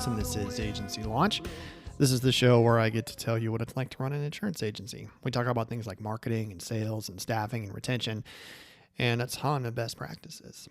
Powers, and this is Agency Launch. This is the show where I get to tell you what it's like to run an insurance agency. We talk about things like marketing and sales and staffing and retention and a ton of best practices.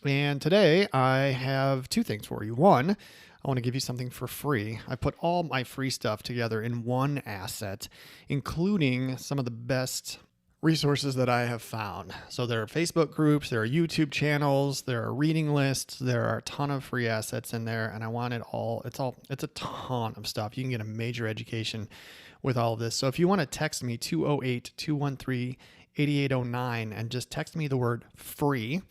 And today I have two things for you. One, I want to give you something for free. I put all my free stuff together in one asset, including some of the best resources that I have found. So there are Facebook groups, there are YouTube channels, there are reading lists, there are a ton of free assets in there, and I want it all. It's a ton of stuff. You can get a major education with all of this. So if you want to text me 208-213-8809 and just text me the word free,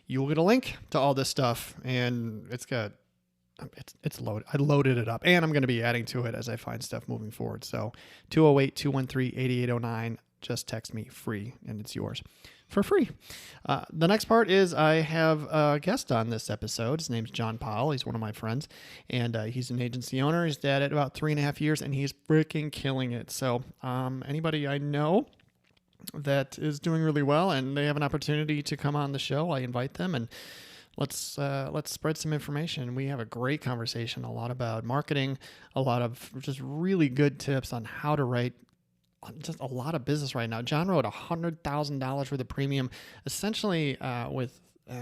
you will get a link to all this stuff, and it's loaded. I loaded it up, and I'm going to be adding to it as I find stuff moving forward. So 208-213-8809. Just text me free and it's yours for free. The next part is I have a guest on this episode. His name's John Powell. He's one of my friends, and he's an agency owner. He's dad at about 3.5 years, and he's freaking killing it. So anybody I know that is doing really well and they have an opportunity to come on the show, I invite them, and let's spread some information. We have a great conversation, a lot about marketing, a lot of just really good tips on how to write just a lot of business right now. John wrote $100,000 worth of premium, essentially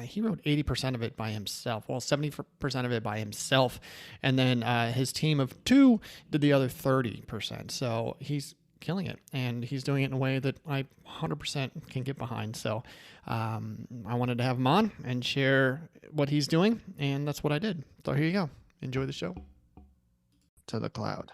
he wrote 80% of it by himself. Well, 70% of it by himself. And then his team of 2 did the other 30%. So he's killing it, and he's doing it in a way that I 100% can get behind. So I wanted to have him on and share what he's doing, and that's what I did. So here you go. Enjoy the show. To the cloud.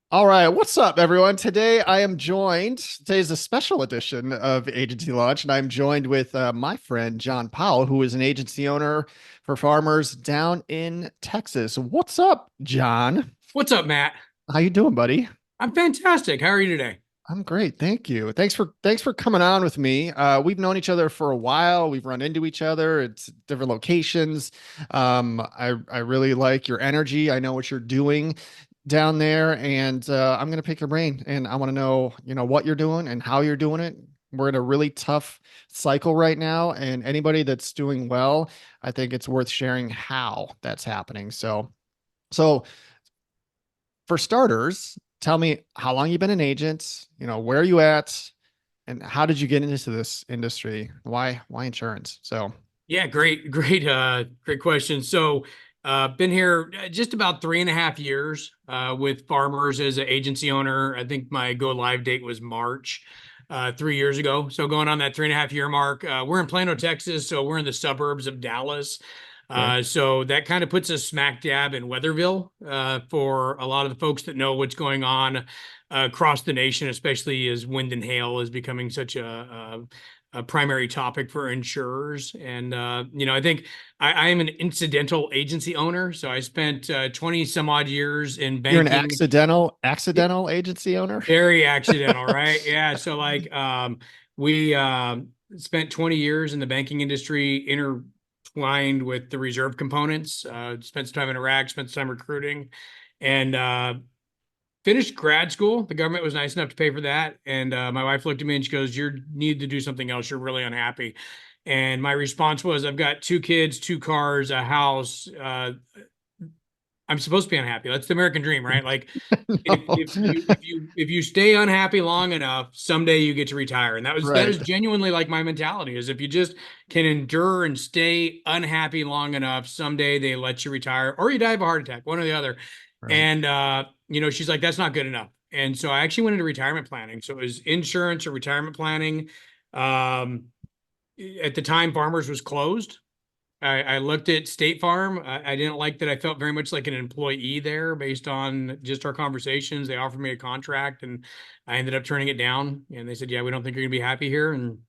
All right. What's up, everyone? Today's a special edition of Agency Launch, and I'm joined with my friend, John Powell, who is an agency owner for farmers down in Texas. What's up, John? What's up, Matt? How you doing, buddy? I'm fantastic. How are you today? I'm great. Thank you. Thanks for coming on with me. We've known each other for a while. We've run into each other at different locations. I really like your energy. I know what you're doing down there, and I'm going to pick your brain, and I want to know, what you're doing and how you're doing it. We're in a really tough cycle right now, and anybody that's doing well, I think it's worth sharing how that's happening. So for starters, tell me how long you've been an agent, where are you at, and how did you get into this industry? Why insurance? So yeah, great question. So been here just about 3.5 years with farmers as an agency owner. I think my go live date was March 3 years ago. So going on that 3.5 year mark. We're in Plano, Texas, so we're in the suburbs of Dallas. So that kind of puts us smack dab in Weatherville for a lot of the folks that know what's going on across the nation, especially as wind and hail is becoming such a primary topic for insurers. And, I think I am an incidental agency owner. So I spent 20 some odd years in banking. You're an accidental agency owner? Very accidental, right? Yeah. So we spent 20 years in the banking industry, intertwined with the reserve components, spent some time in Iraq, spent some time recruiting, and finished grad school. The government was nice enough to pay for that. And my wife looked at me and she goes, "You need to do something else. You're really unhappy." And my response was, "I've got 2 kids, 2 cars, a house. I'm supposed to be unhappy. That's the American dream, right? Like No. if you stay unhappy long enough, someday you get to retire." And that is genuinely like my mentality, is if you just can endure and stay unhappy long enough, someday they let you retire or you die of a heart attack, one or the other. Right. And she's like, "That's not good enough." And so I actually went into retirement planning. So it was insurance or retirement planning. At the time, Farmers was closed. I looked at State Farm. I didn't like that. I felt very much like an employee there based on just our conversations. They offered me a contract and I ended up turning it down. And they said, "Yeah, we don't think you're going to be happy here." And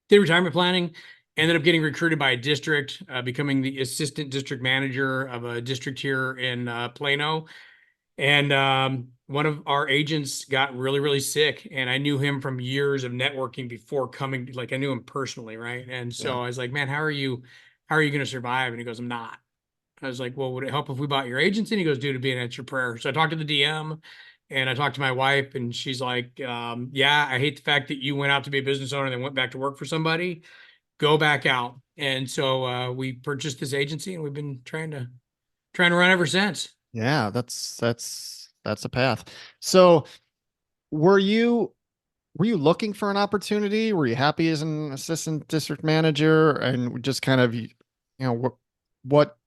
did retirement planning. Ended up getting recruited by a district, becoming the assistant district manager of a district here in Plano. And one of our agents got really, really sick. And I knew him from years of networking before coming, like I knew him personally, right? And so I was like, "Man, how are you going to survive?" And he goes, "I'm not." I was like, "Well, would it help if we bought your agency?" And he goes, "Dude, it'd be an extra prayer." So I talked to the DM and I talked to my wife, and she's like, "Yeah, I hate the fact that you went out to be a business owner and then went back to work for somebody. Go back out." And so we purchased this agency, and we've been trying to trying to run ever since. Yeah, that's a path. So were you were you looking for an opportunity? Were you happy as an assistant district manager and just kind of, what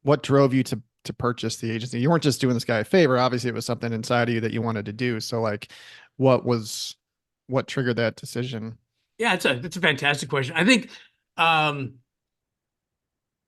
what drove you to purchase the agency? You weren't just doing this guy a favor. Obviously, it was something inside of you that you wanted to do. So like, what was what triggered that decision? Yeah, it's a fantastic question. I think um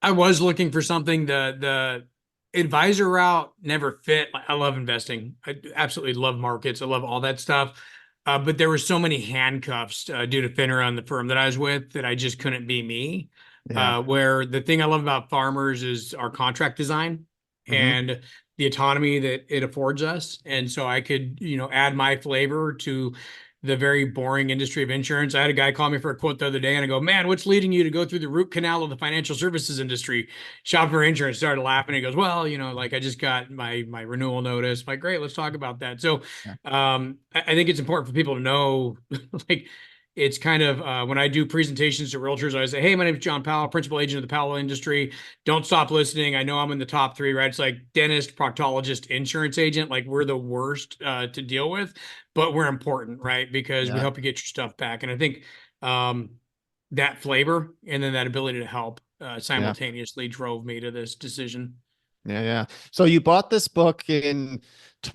I was looking for something. The advisor route never fit. I love investing. I absolutely love markets. I love all that stuff. But there were so many handcuffs due to FINRA and the firm that I was with that I just couldn't be me. Yeah. Where the thing I love about farmers is our contract design Hmm. and the autonomy that it affords us. And so I could, add my flavor to the very boring industry of insurance. I had a guy call me for a quote the other day, and I go, "Man, what's leading you to go through the root canal of the financial services industry, shop for insurance?" Started laughing. He goes, "Well, like I just got my renewal notice." I'm like, great, let's talk about that. So, Yeah. I think it's important for people to know, like, it's kind of when I do presentations to realtors, I say, "Hey, my name is John Powell, principal agent of the Powell industry. Don't stop listening. I know I'm in the top three, right? It's like dentist, proctologist, insurance agent. Like we're the worst to deal with, but we're important, right? Because we Yeah. help you get your stuff back." And I think um, that flavor and then that ability to help Yeah. simultaneously drove me to this decision. Yeah. Yeah. So you bought this book in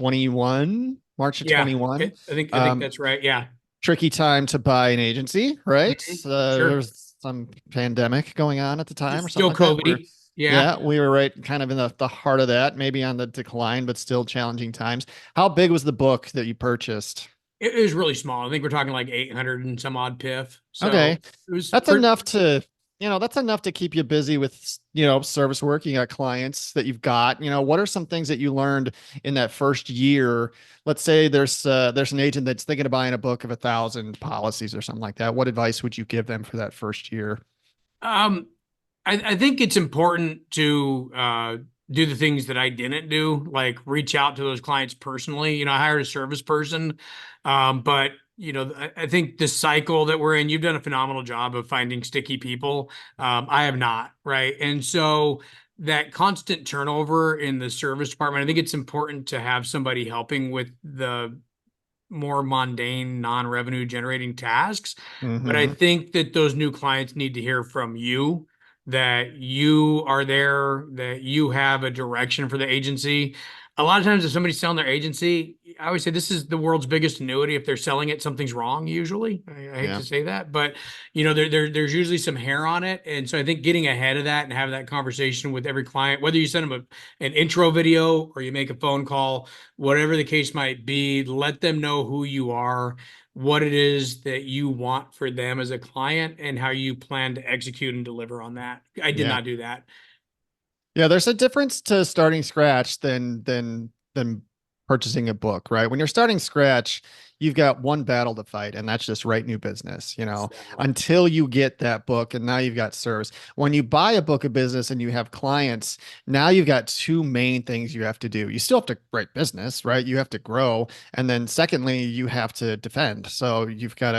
21, March of Yeah, 21. I think that's right. Yeah. Tricky time to buy an agency, right? Mhm. Sure. There's some pandemic going on at the time or something Still like that. COVID. Yeah. Yeah, we were right kind of in the heart of that, maybe on the decline, but still challenging times. How big was the book that you purchased? It was really small. I think we're talking like 800 and some odd PIF. So Okay. it was That's pretty. enough to, that's enough to keep you busy with, service work. You got clients that you've got. What are some things that you learned in that first year? Let's say there's an agent that's thinking of buying a book of 1,000 policies or something like that. What advice would you give them for that first year? Um, I think it's important to do the things that I didn't do, like reach out to those clients personally. I hired a service person, but I think the cycle that we're in, you've done a phenomenal job of finding sticky people. I have not, right? And so that constant turnover in the service department, I think it's important to have somebody helping with the more mundane, non-revenue generating tasks. But I Mm-hmm. think that those new clients need to hear from you that you are there, that you have a direction for the agency. A lot of times, if somebody's selling their agency, I always say this is the world's biggest annuity. If they're selling it, something's wrong. Usually, I hate Yeah. to say that, but there's usually some hair on it, and so I think getting ahead of that and having that conversation with every client, whether you send them an intro video or you make a phone call, whatever the case might be, let them know who you are, what it is that you want for them as a client, and how you plan to execute and deliver on that. I did Yeah. not do that. Yeah, there's a difference to starting scratch than purchasing a book, right? When you're starting scratch, you've got one battle to fight, and that's just write new business, Exactly. until you get that book, and now you've got service. When you buy a book of business and you have clients, now you've got two main things you have to do. You still have to write business, right? You have to grow, and then secondly, you have to defend. So you got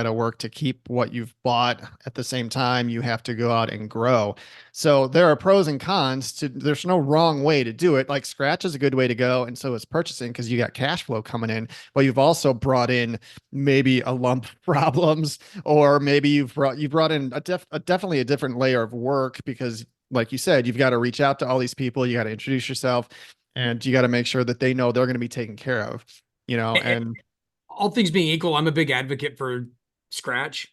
to work to keep what you've bought. At the same time, you have to go out and grow. So there are pros and cons to there's no wrong way to do it. Like scratch is a good way to go, and so is purchasing because you got cash flow coming in, but you've also brought in maybe a lump problems, or maybe you brought in definitely a different layer of work because like you said, you've got to reach out to all these people, you got to introduce yourself, and you got to make sure that they know they're going to be taken care of, and All things being equal, I'm a big advocate for scratch.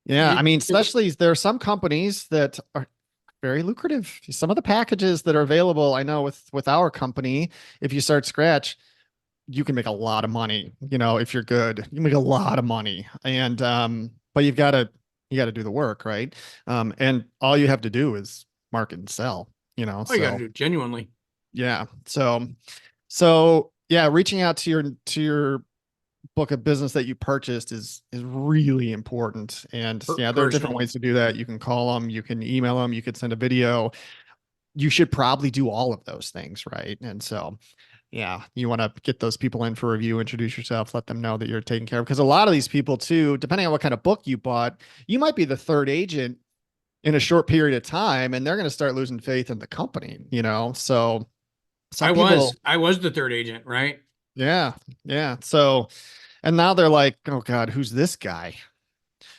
yeah, I mean, especially there are some companies that are very lucrative. Some of the packages that are available, I know with our company, if you start scratch, you can make a lot of money, if you're good. You make a lot of money. And but you got to do the work, right? And all you have to do is market and sell, All you got to so do, genuinely. yeah. So yeah, reaching out to your book of business that you purchased is really important. And yeah, there are different Personally. ways to do that. You can call them, you can email them, you could send a video. You should probably do all of those things, right? And so, yeah, you want to get those people in for review, introduce yourself, let them know that you're taken care of. Because a lot of these people, too, depending on what kind of book you bought, you might be the third agent in a short period of time, and they're going to start losing faith in the company, So some people, I was the third agent, right? yeah, yeah. So, and now they're like, oh God, who's this guy?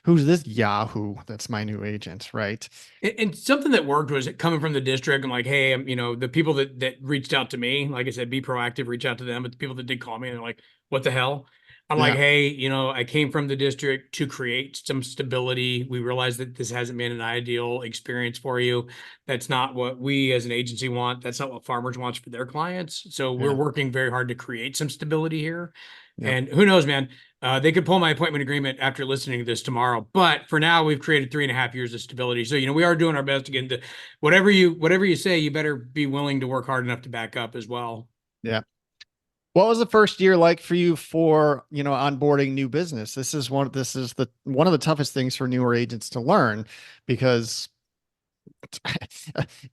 Who's this Yahoo? That's my new agent, right? And something that worked was coming from the district. I'm like, hey, the people that reached out to me, like I said, be proactive, reach out to them. But the people that did call me, and they're like, what the hell? I'm like, Yeah, hey, I came from the district to create some stability. We realize that this hasn't been an ideal experience for you. That's not what we as an agency want. That's not what farmers wants for their clients. So we're yeah, working very hard to create some stability here. yeah, And who knows, man? They could pull my appointment agreement after listening to this tomorrow. But for now, we've created 3.5 years of stability. So, we are doing our best to get into whatever you say, you better be willing to work hard enough to back up as well. yeah. What was the first year like for you for, onboarding new business? This is the one of the toughest things for newer agents to learn because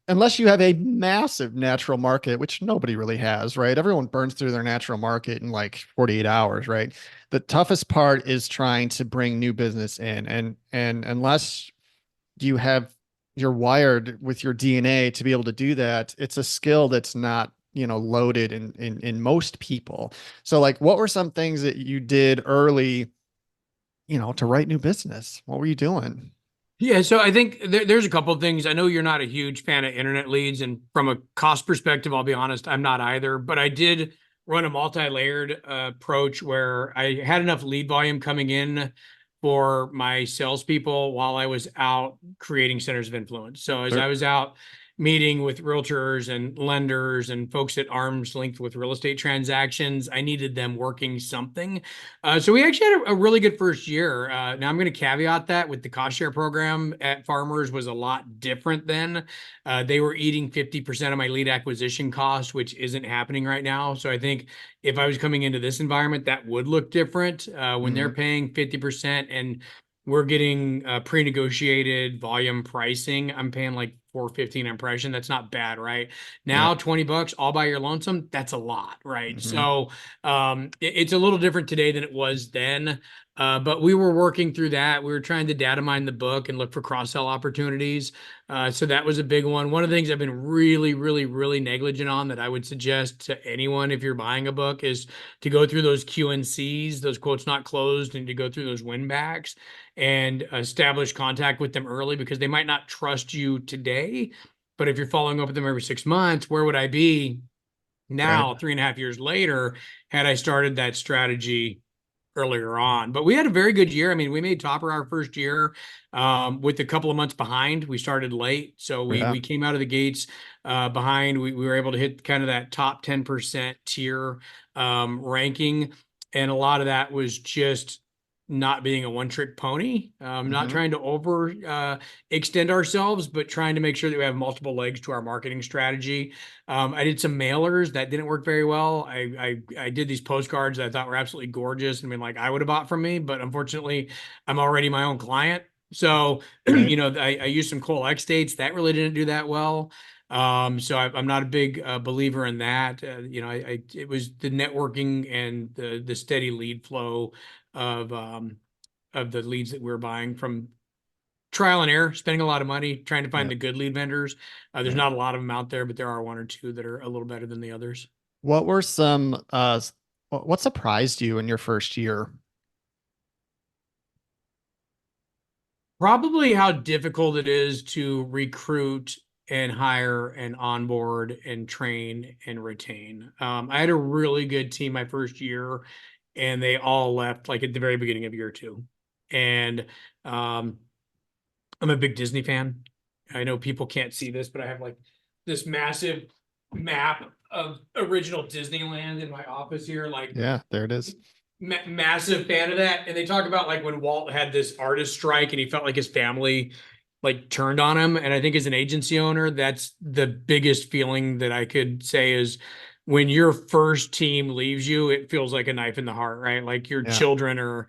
unless you have a massive natural market, which nobody really has, right? Everyone burns through their natural market in like 48 hours, right? The toughest part is trying to bring new business in. And unless you have you're wired with your DNA to be able to do that, it's a skill that's not, loaded in most people. So like what were some things that you did early, to write new business? What were you doing? Yeah, so I think there's a couple of things. I know you're not a huge fan of internet leads, and from a cost perspective, I'll be honest, I'm not either. But I did run a multi-layered approach where I had enough lead volume coming in for my salespeople while I was out creating centers of influence. So as Sure. I was out meeting with realtors and lenders and folks at arm's length with real estate transactions, I needed them working something. So we actually had a really good first year. Now I'm going to caveat that with the cost share program at Farmers was a lot different then. They were eating 50% of my lead acquisition cost, which isn't happening right now. So I think if I was coming into this environment, that would look different. When they're Mm-hmm. paying 50% and we're getting pre-negotiated volume pricing, I'm paying like 415 impression. That's not bad, right? Yeah. Now $20 all by your lonesome, that's a lot, right? Mm-hmm. So it's a little different today than it was then. But we were working through that. We were trying to data mine the book and look for cross-sell opportunities. So that was a big one. One of the things I've been really, really, really negligent on that I would suggest to anyone if you're buying a book is to go through those Q&Cs, those quotes not closed, and to go through those win backs and establish contact with them early because they might not trust you today. But if you're following up with them every 6 months, where would I be Right. now, 3.5 years later, had I started that strategy earlier on? But we had a very good year. I mean, we made topper our first year with a couple of months behind. We started late, so we Yeah. we came out of the gates behind. We were able to hit kind of that top 10% tier ranking, and a lot of that was just not being a one-trick pony, not Mm-hmm. trying to over extend ourselves, but trying to make sure that we have multiple legs to our marketing strategy. I did some mailers that didn't work very well. I did these postcards that I thought were absolutely gorgeous and been like I would have bought from me, but unfortunately, I'm already my own client. So, Right. I used some Cole X dates that really didn't do that well. So I'm not a big believer in that. It was the networking and the steady lead flow of um, of the leads that we were buying from trial and error, spending a lot of money trying to find Yeah. the good lead vendors. There's Yeah. not a lot of them out there, but there are one or two that are a little better than the others. What were some what surprised you in your first year? Probably how difficult it is to recruit and hire and onboard and train and retain. I had a really good team my first year, and they all left like at the very beginning of year two. And um, I'm a big Disney fan. I know people can't see this, but I have like this massive map of original Disneyland in my office here. Like Yeah, there it is. massive fan of that. And they talk about like when Walt had this artist strike and he felt like his family like turned on him. And I think as an agency owner, that's the biggest feeling that I could say is when your first team leaves you, it feels like a knife in the heart, right? Like your Yeah. children are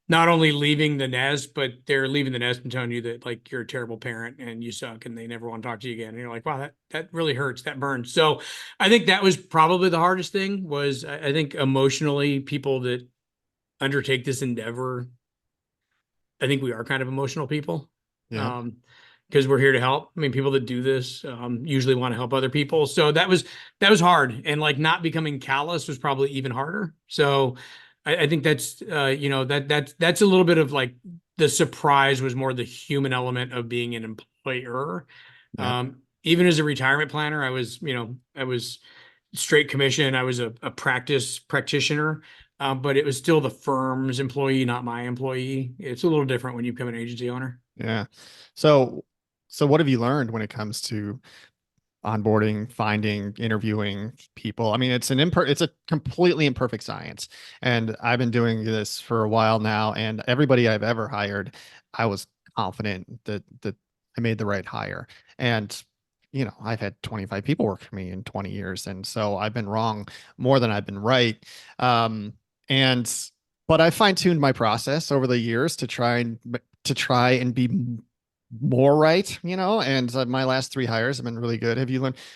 not only leaving the nest, but they're leaving the nest and telling you that like you're a terrible parent and you suck and they never want to talk to you again. And you're like, wow, that really hurts. That burns. So I think that was probably the hardest thing was I think emotionally people that undertake this endeavor, I think we are kind of emotional people. Yeah. Um, because we're here to help. I mean, people that do this usually want to help other people. So that was hard, and like not becoming callous was probably even harder. So I think that's that's a little bit of like the surprise was more the human element of being an employer. Yeah. Even as a retirement planner, I was straight commission. I was a practice practitioner, but it was still the firm's employee, not my employee. It's a little different when you become an agency owner. Yeah. So, so what have you learned when it comes to onboarding, finding, interviewing people? I mean, it's a completely imperfect science. And I've been doing this for a while now, and everybody I've ever hired, I was confident that I made the right hire. And I've had 25 people work for me in 20 years, and so I've been wrong more than I've been right. Um, and but I fine-tuned my process over the years to try and be more right, and my last three hires have been really good.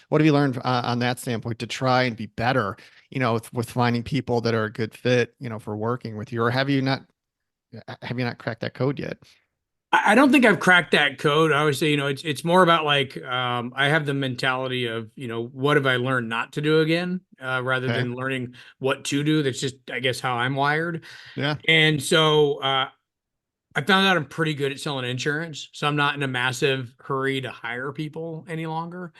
What have you learned on that standpoint to try and be better, with finding people that are a good fit, for working with you, or have you not cracked that code yet? I don't think I've cracked that code. I always say, it's more about like I have the mentality of, what have I learned not to do again, rather Okay. than learning what to do. That's just, I guess, how I'm wired. Yeah. And so I found out I'm pretty good at selling insurance, so I'm not in a massive hurry to hire people any longer.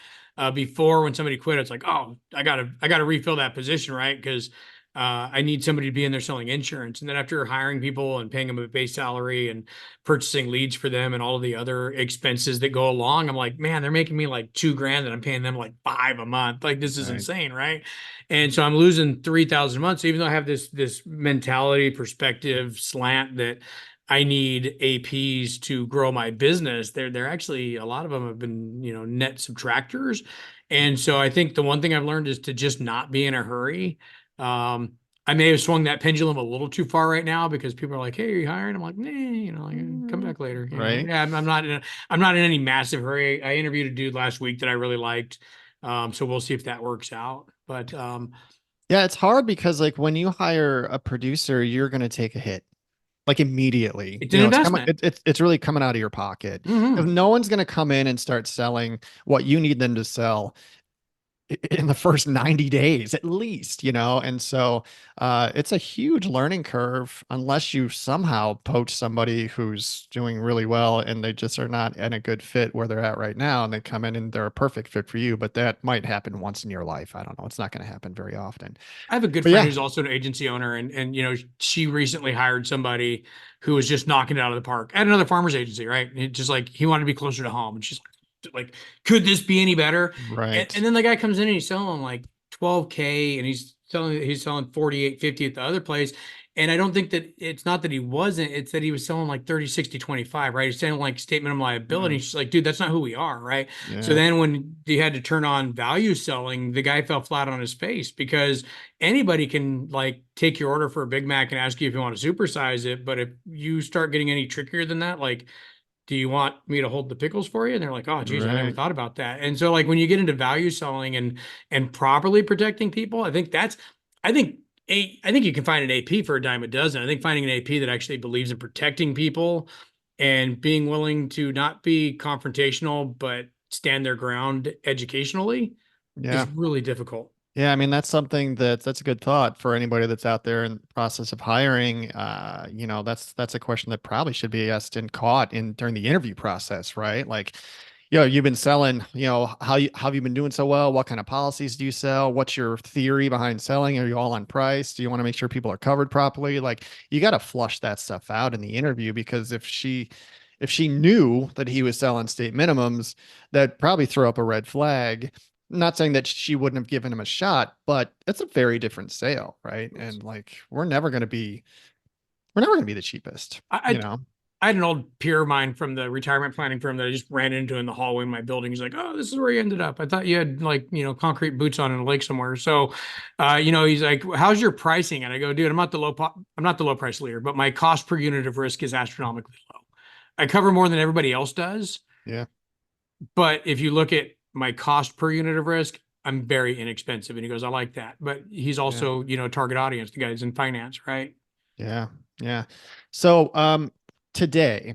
Before, when somebody quit, it's like, oh, I gotta refill that position, right? Because I need somebody to be in there selling insurance. And then after hiring people and paying them a base salary and purchasing leads for them and all of the other expenses that go along, I'm like, man, they're making me like 2 grand and I'm paying them like 5 a month. Like this is Right. insane, right? And so I'm losing 3,000 a month. So even though I have this mentality, perspective, slant that I need APs to grow my business. They're actually, a lot of them have been, net subtractors. And so I think the one thing I've learned is to just not be in a hurry. Um, I may have swung that pendulum a little too far right now because people are like, "Hey, are you hiring?" I'm like, "Nah, like, come back later." Right. Yeah, I'm not in any massive hurry. I interviewed a dude last week that I really liked, so we'll see if that works out. But Yeah, it's hard because like when you hire a producer, you're going to take a hit like immediately. it's an It's coming, investment. it's really coming out of your pocket. Because Hmm. no one's going to come in and start selling what you need them to sell in the first 90 days at least, and so it's a huge learning curve unless you somehow poach somebody who's doing really well and they just are not in a good fit where they're at right now, and they come in and they're a perfect fit for you, but that might happen once in your life. I don't know, it's not going to happen very often. I have a good But friend yeah. who's also an agency owner, and she recently hired somebody who was just knocking it out of the park at another farmer's agency, right? It just like he wanted to be closer to home, and she's like, could this be any better? And Right. then the guy comes in and he's selling like 12K, and he's selling 48.50 at the other place. And I don't think that it's not that he wasn't, it's that he was selling like 30, 60, 25, right? He's selling like statement of liability. Mm, She's like, dude, that's not who we are, right? So yeah. then when he had to turn on value selling, the guy fell flat on his face because anybody can like take your order for a Big Mac and ask you if you want to supersize it. But if you start getting any trickier than that, like, do you want me to hold the pickles for you? And they're like, oh, geez, I never Right. thought about that. And so like when you get into value selling and properly protecting people, I think I think you can find an AP for a dime a dozen. I think finding an AP that actually believes in protecting people and being willing to not be confrontational, but stand their ground educationally is Yeah. really difficult. Yeah, I mean that's a good thought for anybody that's out there in the process of hiring. That's a question that probably should be asked and caught in during the interview process, right? Like, you've been selling, how have you been doing so well? What kind of policies do you sell? What's your theory behind selling? Are you all on price? Do you want to make sure people are covered properly? Like, you got to flush that stuff out in the interview, because if she knew that he was selling state minimums, that'd probably throw up a red flag. Not saying that she wouldn't have given him a shot, but it's a very different sale, right? And like, we're never going to be the cheapest, I, I I had an old peer of mine from the retirement planning firm that I just ran into in the hallway in my building. He's like, "Oh, this is where you ended up. I thought you had like, concrete boots on in a lake somewhere." So, he's like, "How's your pricing?" And I go, "Dude, I'm not the low price leader, but my cost per unit of risk is astronomically low. I cover more than everybody else does, Yeah. but if you look at my cost per unit of risk, I'm very inexpensive." And he goes, "I like that." But he's Yeah. also, target audience, the guys in finance, right? Yeah. Yeah. So, today,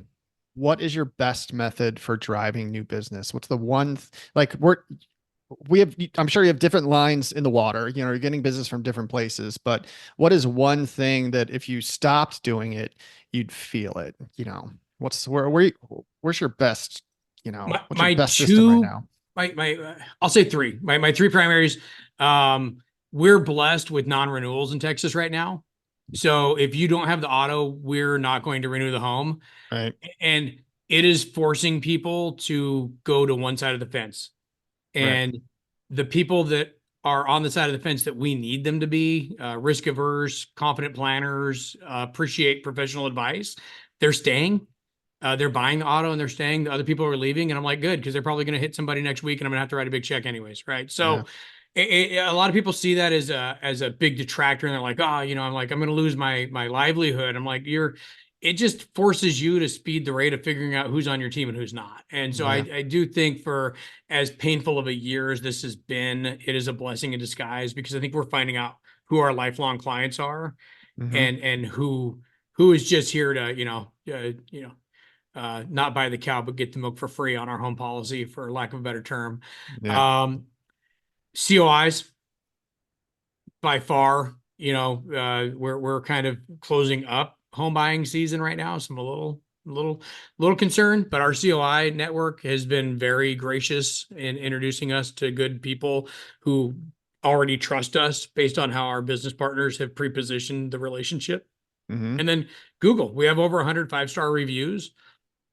what is your best method for driving new business? What's the one like we have, I'm sure you have different lines in the water, you're getting business from different places, but what is one thing that if you stopped doing it, you'd feel it, what's where's your best, My what's your my best system right two now? I'll say three. My three primaries. Um, we're blessed with non-renewals in Texas right now. So if you don't have the auto, we're not going to renew the home. Right. And it is forcing people to go to one side of the fence. Right. And the people that are on the side of the fence that we need them to be, risk averse, confident planners, appreciate professional advice, they're staying. They're buying the auto and they're staying. The other people are leaving, and I'm like, good, because they're probably going to hit somebody next week, and I'm going to have to write a big check anyways, right? Yeah. So, a lot of people see that as a big detractor, and they're like, oh, I'm going to lose my livelihood. I'm like, it just forces you to speed the rate of figuring out who's on your team and who's not. And so Yeah. I do think for as painful of a year as this has been, it is a blessing in disguise because I think we're finding out who our lifelong clients are Mm-hmm. and who is just here to not buy the cow, but get the milk for free on our home policy, for lack of a better term. Yeah. Um, COIs by far, we're kind of closing up home buying season right now. So I'm a little concerned, but our COI network has been very gracious in introducing us to good people who already trust us based on how our business partners have pre-positioned the relationship. Mm-hmm. And then Google, we have over 100 5-star reviews.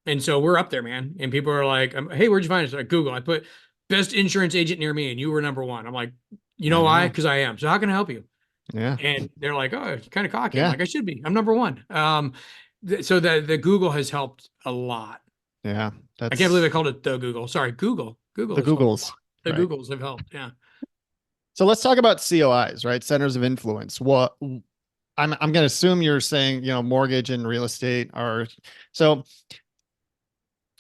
And so we're up there, man. And people are like, hey, where'd you find us? Like, Google. I put best insurance agent near me, and you were number one. I'm like, you know I why? know. Because I am. So how can I help you? Yeah. And they're like, oh, you're kind of cocky. I'm Yeah. like, I should be. I'm number one. So the Google has helped a lot. Yeah. I can't believe I That's called it the Google. Sorry, Google. Google the has helped a Googles, lot. The right? Googles have helped. Yeah. So let's talk about COIs, right? Centers of influence. What I'm going to assume you're saying, mortgage and real estate are so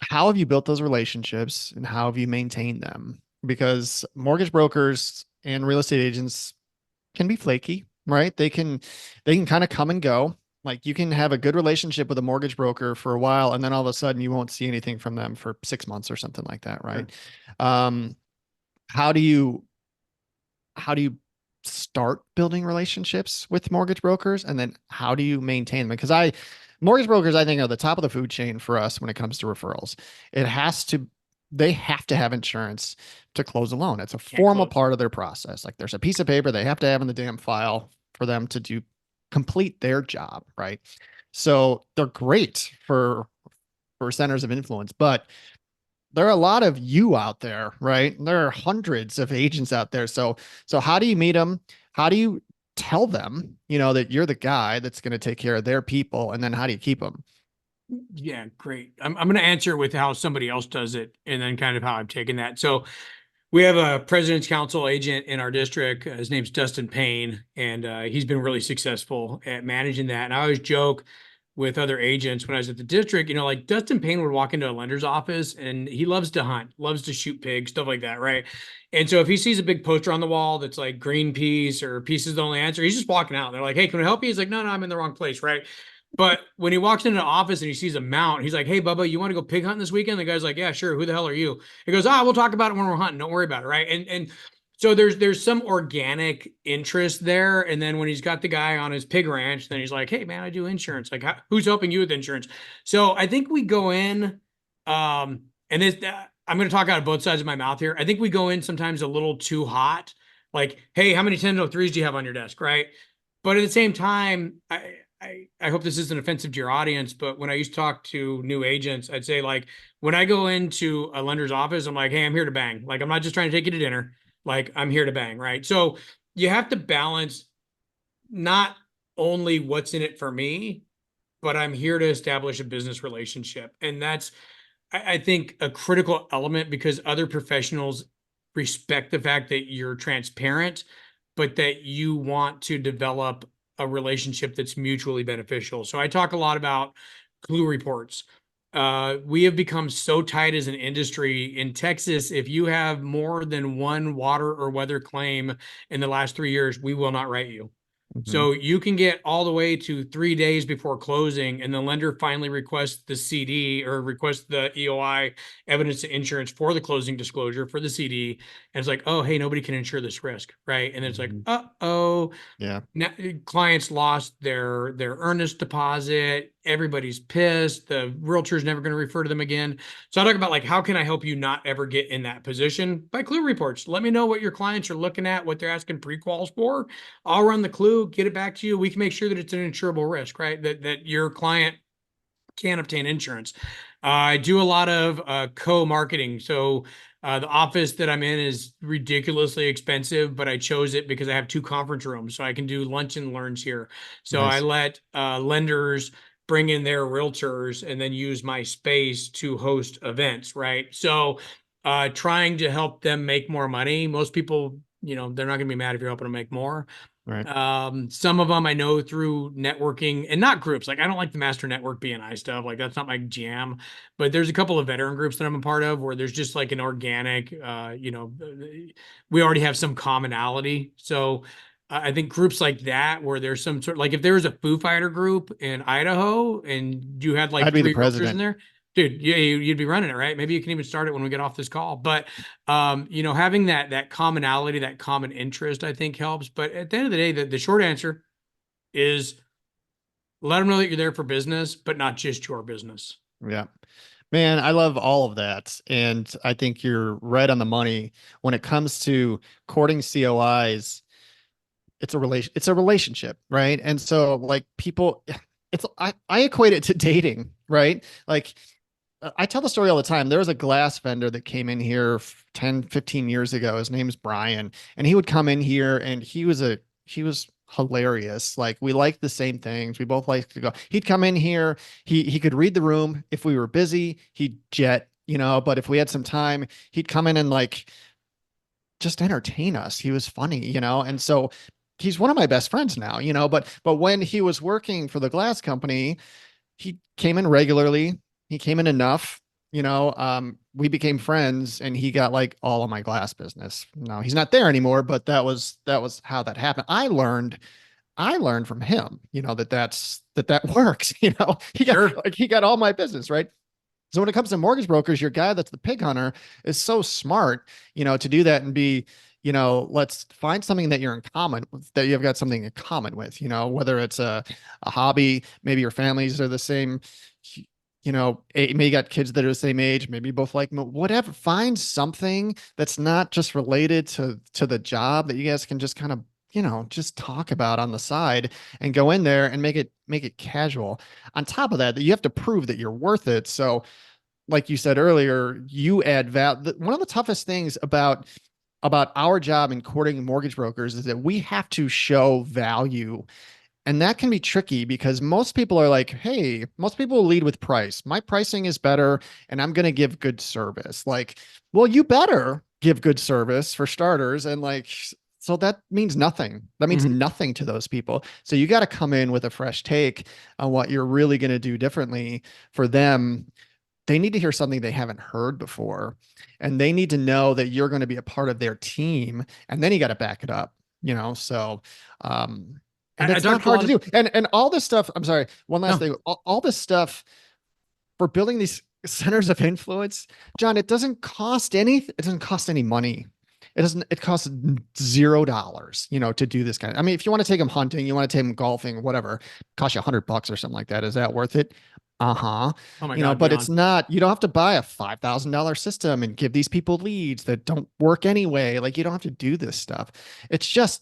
how have you built those relationships and how have you maintained them? Because mortgage brokers and real estate agents can be flaky, right? They can kind of come and go. Like you can have a good relationship with a mortgage broker for a while, and then all of a sudden you won't see anything from them for 6 months or something like that, Sure. right? Um, how do you how do you start building relationships with mortgage brokers, and then how do you maintain them? Because mortgage brokers, I think, are the top of the food chain for us when it comes to referrals. It has to they have to have insurance to close a loan. It's a Can't formal close. part of their process. Like there's a piece of paper they have to have in the damn file for them to do complete their job, right? So they're great for centers of influence, but there are a lot of you out there, right? There are hundreds of agents out there. So how do you meet them? How do you tell them, that you're the guy that's going to take care of their people? And then how do you keep them? Yeah, great. I'm going to answer with how somebody else does it and then kind of how I've taken that. So we have a president's council agent in our district. His name's Dustin Payne, and he's been really successful at managing that. And I always joke with other agents when I was at the district, like Dustin Payne would walk into a lender's office and he loves to hunt, loves to shoot pigs, stuff like that, right? And so if he sees a big poster on the wall that's like Greenpeace or Peace is the only answer, he's just walking out. They're like, hey, can I help you? He's like, no, I'm in the wrong place, right? But when he walks into the office and he sees a mount, he's like, hey, Bubba, you want to go pig hunting this weekend? The guy's like, yeah, sure. Who the hell are you? He goes, we'll talk about it when we're hunting. Don't worry about it, right? And so there's some organic interest there. And then when he's got the guy on his pig ranch, then he's like, hey, man, I do insurance. Like, who's helping you with insurance? So I think we go in, and this, I'm going to talk out of both sides of my mouth here. I think we go in sometimes a little too hot. Like, hey, how many 1003s do you have on your desk, right? But at the same time, I hope this isn't offensive to your audience, but when I used to talk to new agents, I'd say like when I go into a lender's office, I'm like, hey, I'm here to bang. Like I'm not just trying to take you to dinner. Like I'm here to bang, right? So you have to balance not only what's in it for me, but I'm here to establish a business relationship. And that's I think a critical element because other professionals respect the fact that you're transparent, but that you want to develop a relationship that's mutually beneficial. So I talk a lot about clue reports. We have become so tight as an industry in Texas. If you have more than one water or weather claim in the last 3 years, we will not write you. Hmm. So you can get all the way to 3 days before closing, and the lender finally requests the CD or requests the EOI, evidence of insurance, for the closing disclosure for the CD. And it's like, oh, hey, nobody can insure this risk, right? And then it's like, Hmm. uh-oh, Yeah. now, clients lost their earnest deposit. Everybody's pissed. The realtor's never going to refer to them again. So I talk about, like, how can I help you not ever get in that position? By clue reports. Let me know what your clients are looking at, what they're asking pre-quals for. I'll run the clue, get it back to you. We can make sure that it's an insurable risk, right? That your client can obtain insurance. I do a lot of co-marketing. So the office that I'm in is ridiculously expensive, but I chose it because I have two conference rooms, so I can do lunch and learns here. So I Nice. let lenders bring in their realtors and then use my space to host events, right? So trying to help them make more money. Most people, they're not going to be mad if you're helping them make more. Right. Some of them I know through networking, and not groups. Like, I don't like the master network BNI stuff. Like, that's not my jam. But there's a couple of veteran groups that I'm a part of where there's just like an organic, we already have some commonality. So I think groups like that, where there's some sort, like if there was a Foo Fighter group in Idaho and you had I'd like be the three realtors in president. there, dude, yeah, you'd be running it, right? Maybe you can even start it when we get off this call. But having that commonality, that common interest, I think helps. But at the end of the day, the short answer is let them know that you're there for business, but not just your business. Yeah. Man, I love all of that. And I think you're right on the money when it comes to courting COIs. It's a relationship, right? And so like people, I equate it to dating, right? Like I tell the story all the time. There was a glass vendor that came in here 10, 15 years ago. His name's Brian, and he would come in here and he was hilarious. Like we liked the same things. We both liked to go. He'd come in here, he could read the room. If we were busy, he'd jet, but if we had some time, he'd come in and like just entertain us. He was funny, and so he's one of my best friends now, but when he was working for the glass company, he came in regularly. He came in enough, we became friends and he got like all of my glass business. No, he's not there anymore, but that was how that happened. I learned from him, that works, he got Sure. like he got all my business, right? So when it comes to mortgage brokers, your guy that's the pig hunter is so smart, to do that and be, let's find something that you're in common with, that you've got something in common with, whether it's a hobby, maybe your families are the same, maybe you got kids that are the same age, maybe you both like whatever. Find something that's not just related to the job that you guys can just kind of, just talk about on the side and go in there and make it casual. On top of that, you have to prove that you're worth it. So like you said earlier, you add value. One of the toughest things about our job in courting mortgage brokers is that we have to show value. And that can be tricky because most people are like, hey, most people will lead with price. My pricing is better and I'm going to give good service. Like, well, you better give good service for starters. And like, so that means nothing. That means Mhm. nothing to those people. So you got to come in with a fresh take on what you're really going to do differently for them. They need to hear something they haven't heard before, and they need to know that you're going to be a part of their team, and then you got to back it up, so and I that's not talked to a hard lot to of, do. And all this stuff, I'm sorry, one last no, thing, all this stuff for building these centers of influence, John, it doesn't cost any money. It costs $0, to do this kind of, I mean, if you want to take them hunting, you want to take them golfing, whatever, it costs you $100 or something like that. Is that worth it? Uh-huh. oh my God, But it's beyond. not, you don't have to buy a $5,000 system and give these people leads that don't work anyway. Like you don't have to do this stuff. It's just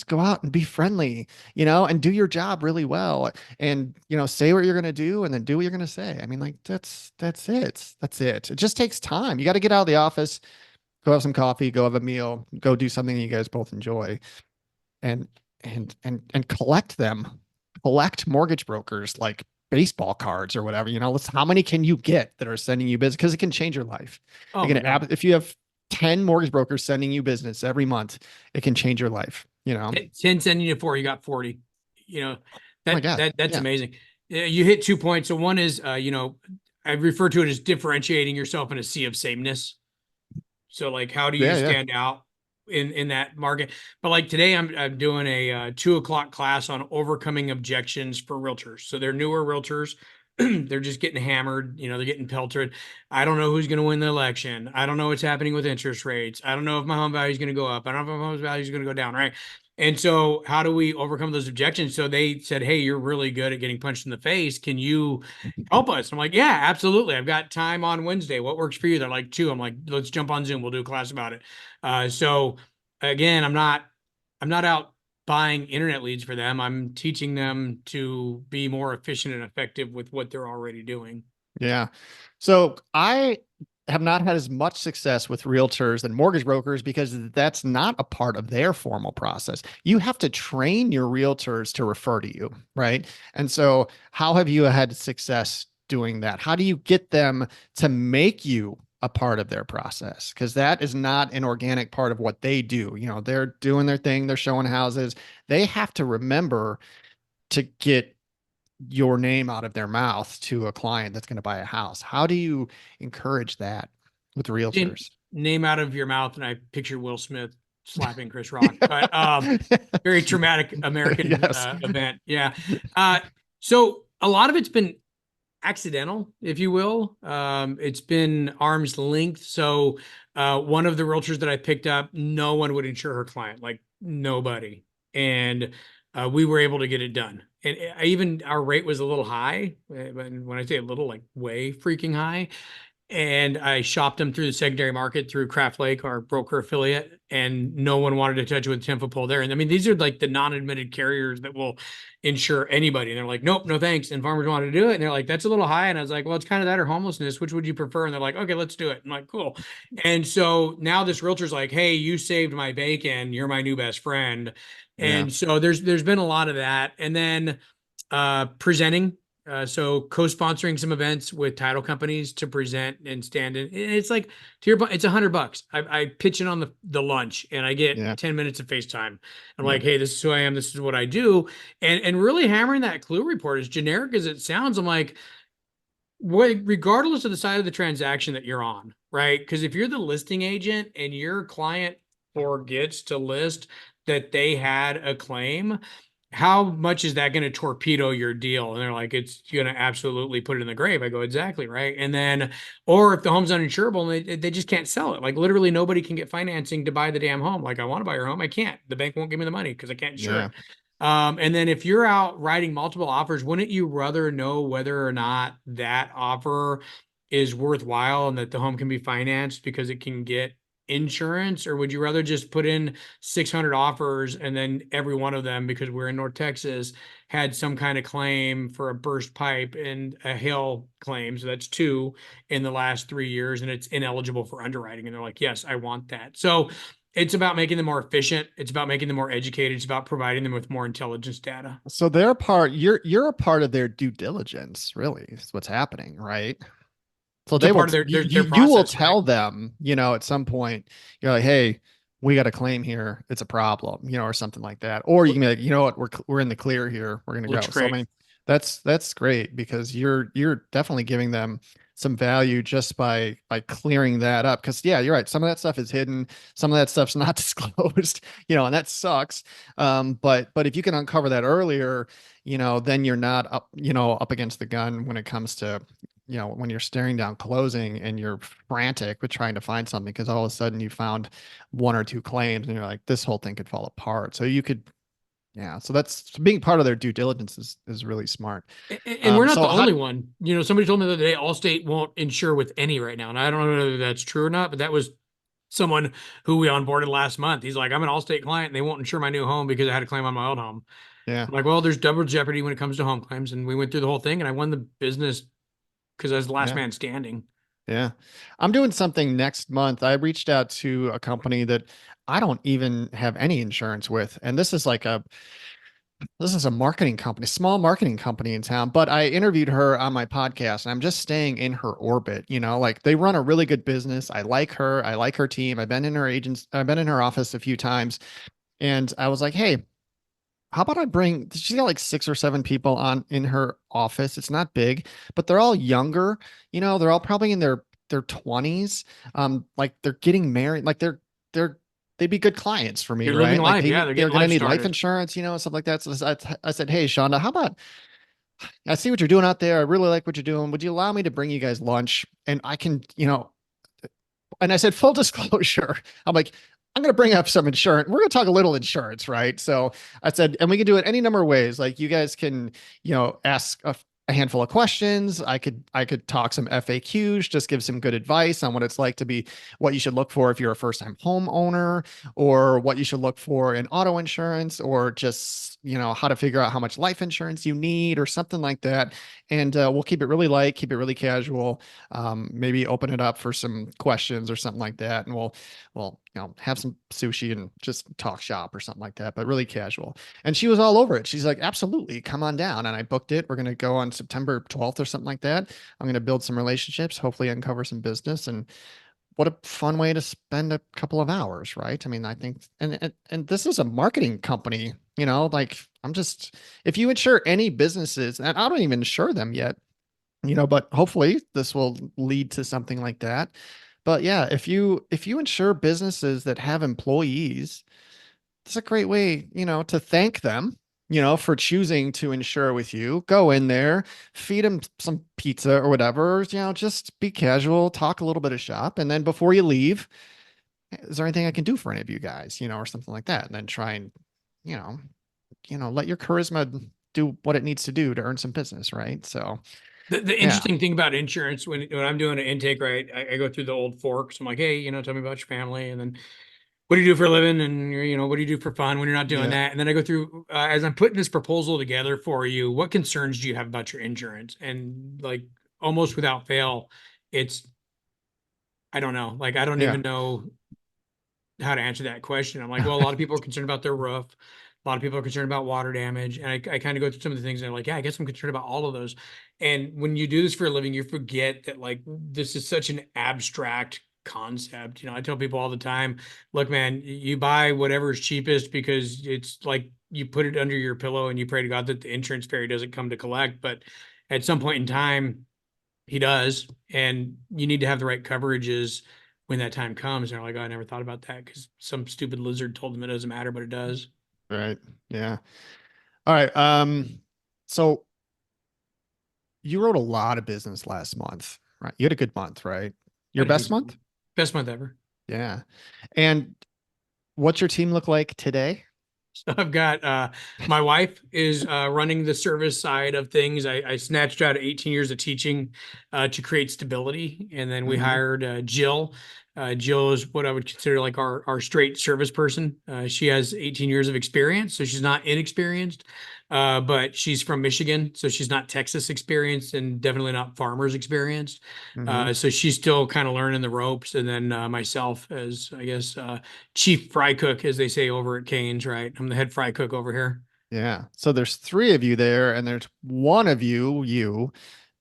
go out and be friendly, and do your job really well and say what you're going to do and then do what you're going to say. I mean, like that's it. It just takes time. You got to get out of the office, go have some coffee, go have a meal, go do something you guys both enjoy, and and collect mortgage brokers like baseball cards or whatever. Let's how many can you get that are sending you business, because it can change your life. Oh my God. If you have 10 mortgage brokers sending you business every month, it can change your life. 10 sending you four, you got 40. You know, Oh my God. that's Yeah. amazing. You hit 2 points. So one is, I refer to it as differentiating yourself in a sea of sameness. So like, how do you Yeah. Yeah. stand out? in that market. But like today, I'm doing a 2 o'clock class on overcoming objections for realtors. So they're newer realtors. They're just getting hammered. They're getting pelted. I don't know who's going to win the election. I don't know what's happening with interest rates. I don't know if my home value is going to go up. I don't know if my home value is going to go down. Right. And so, how do we overcome those objections? So they said, "Hey, you're really good at getting punched in the face. Can you help us?" I'm like, "Yeah, absolutely. I've got time on Wednesday. What works for you?" They're like, "2." I'm like, "Let's jump on Zoom. We'll do a class about it." So again, I'm not out buying internet leads for them. I'm teaching them to be more efficient and effective with what they're already doing. Yeah. So I have not had as much success with realtors and mortgage brokers because that's not a part of their formal process. You have to train your realtors to refer to you, right? And so, how have you had success doing that? How do you get them to make you a part of their process? Because that is not an organic part of what they do. They're doing their thing, they're showing houses. They have to remember to get your name out of their mouth to a client that's going to buy a house. How do you encourage that with realtors? Name out of your mouth, and I picture Will Smith slapping Chris Rock. But very traumatic American Yes. event. Yeah. Uh, so a lot of it's been accidental, if you will. It's been arm's length. So one of the realtors that I picked up, no one would insure her client, like nobody. And we were able to get it done. And even our rate was a little high. When I say a little, like way freaking high. And I shopped them through the secondary market through Craft Lake, our broker affiliate, and no one wanted to touch it with a 10-foot pole there. And I mean, these are like the non-admitted carriers that will insure anybody. And they're like, nope, no thanks. And farmers wanted to do it. And they're like, that's a little high. And I was like, well, it's kind of that or homelessness. Which would you prefer? And they're like, okay, let's do it. I'm like, cool. And so now this realtor's like, hey, you saved my bacon. You're my new best friend. Yeah. And so there's been a lot of that. And then presenting, so co-sponsoring some events with title companies to present and stand in. It's like, to your point, it's $100. I pitch in on the lunch and I Yeah. get 10 minutes of FaceTime. I'm Yeah. like, hey, this is who I am. This is what I do. And really hammering that clue report, as generic as it sounds. I'm like, regardless of the side of the transaction that you're on, right? Because if you're the listing agent and your client forgets to list that they had a claim, how much is that going to torpedo your deal? And they're like, it's going to absolutely put it in the grave. I go, exactly. Right. And then, or if the home's uninsurable and they just can't sell it, like literally nobody can get financing to buy the damn home. Like, I want to buy your home. I can't. The bank won't give me the money because I can't insure Yeah. it. And then if you're out writing multiple offers, wouldn't you rather know whether or not that offer is worthwhile and that the home can be financed because it can get insurance? Or would you rather just put in 600 offers and then every one of them, because we're in North Texas, had some kind of claim for a burst pipe and a hail claim? So that's two in the last 3 years and it's ineligible for underwriting. And they're like, yes, I want that. So it's about making them more efficient. It's about making them more educated. It's about providing them with more intelligence data. So they're part, you're a part of their due diligence, really, is what's happening, right? So It's a they will, part of their you will process, right? tell them, at some point, you're like, hey, we got a claim here. It's a problem, or something like that. Or you can be like, you know what, we're in the clear here. We're gonna Looks go. So I great. mean, that's great because you're definitely giving them some value just by clearing that up. Because yeah, you're right. Some of that stuff is hidden. Some of that stuff's not disclosed, and that sucks. But if you can uncover that earlier, then you're not up, up against the gun when it comes to when you're staring down closing and you're frantic with trying to find something because all of a sudden you found one or two claims and you're like, this whole thing could fall apart. So you could, yeah. So that's being part of their due diligence is really smart. And we're not So the how, only one. Somebody told me the other day Allstate won't insure with any right now. And I don't know whether that's true or not, but that was someone who we onboarded last month. He's like, I'm an Allstate client and they won't insure my new home because I had a claim on my old home. yeah, I'm like, well, there's double jeopardy when it comes to home claims. And we went through the whole thing and I won the business because I was the last yeah, man standing. yeah. I'm doing something next month. I reached out to a company that I don't even have any insurance with. And this is a marketing company, small marketing company in town, but I interviewed her on my podcast and I'm just staying in her orbit, like they run a really good business. I like her. I like her team. I've been in her office a few times and I was like, hey, how about I bring, she's got like 6 or 7 people on in her office. It's not big, but they're all younger, they're all probably in their 20s. Like they're getting married, like they're they'd be good clients for me, They're living right? Like life. Yeah, they're they're getting going to life need life started. insurance, stuff like that. So I said, hey, Shonda, how about I see what you're doing out there. I really like what you're doing. Would you allow me to bring you guys lunch? And I can, and I said, full disclosure, I'm like, I'm going to bring up some insurance. We're going to talk a little insurance, right? So I said, and we can do it any number of ways. Like you guys can, ask a handful of questions. I could talk some FAQs, just give some good advice on what it's like to be, what you should look for if you're a first time homeowner, or what you should look for in auto insurance, or just, how to figure out how much life insurance you need or something like that. And we'll keep it really light, keep it really casual, maybe open it up for some questions or something like that. And we'll, have some sushi and just talk shop or something like that, but really casual. And she was all over it. She's like, absolutely, come on down. And I booked it. We're going to go on September 12th or something like that. I'm going to build some relationships, hopefully uncover some business. And what a fun way to spend a couple of hours, right? I mean, I think, and this is a marketing company, like I'm just, if you insure any businesses, and I don't even insure them yet, but hopefully this will lead to something like that. But yeah, if you insure businesses that have employees, it's a great way, to thank them, for choosing to insure with you. Go in there, feed them some pizza or whatever, just be casual, talk a little bit of shop, and then before you leave, is there anything I can do for any of you guys, or something like that, and then try and, you know, let your charisma do what it needs to do to earn some business, right? So, The yeah, interesting thing about insurance, when I'm doing an intake, right, I go through the old forks. I'm like, hey, tell me about your family, and then what do you do for a living, and what do you do for fun when you're not doing yeah, that? And then I go through as I'm putting this proposal together for you. What concerns do you have about your insurance? And like almost without fail, it's I don't know. Like I don't yeah, even know how to answer that question. I'm like, well, a lot of people are concerned about their roof. A lot of people are concerned about water damage. And I kind of go through some of the things and they're like, yeah, I guess I'm concerned about all of those. And when you do this for a living, you forget that like this is such an abstract concept. I tell people all the time, look, man, you buy whatever is cheapest because it's like you put it under your pillow and you pray to God that the insurance fairy doesn't come to collect. But at some point in time, he does, and you need to have the right coverages when that time comes. And they're like, oh, I never thought about that because some stupid lizard told them it doesn't matter, but it does. right, yeah. All right. So you wrote a lot of business last month, right? You had a good month, right? I Your had a best decent month? one. Best month ever. Yeah. And what's your team look like today? So I've got my wife is running the service side of things. I snatched out 18 years of teaching to create stability, and then we Mm-hmm. hired Jill. Jill is what I would consider like our straight service person. She has 18 years of experience, so she's not inexperienced, but she's from Michigan, so she's not Texas experienced and definitely not farmers experienced. Mm-hmm. So she's still kind of learning the ropes, and then myself as I guess chief fry cook, as they say over at Cane's, right? I'm the head fry cook over here. Yeah. So there's three of you there, and there's one of you,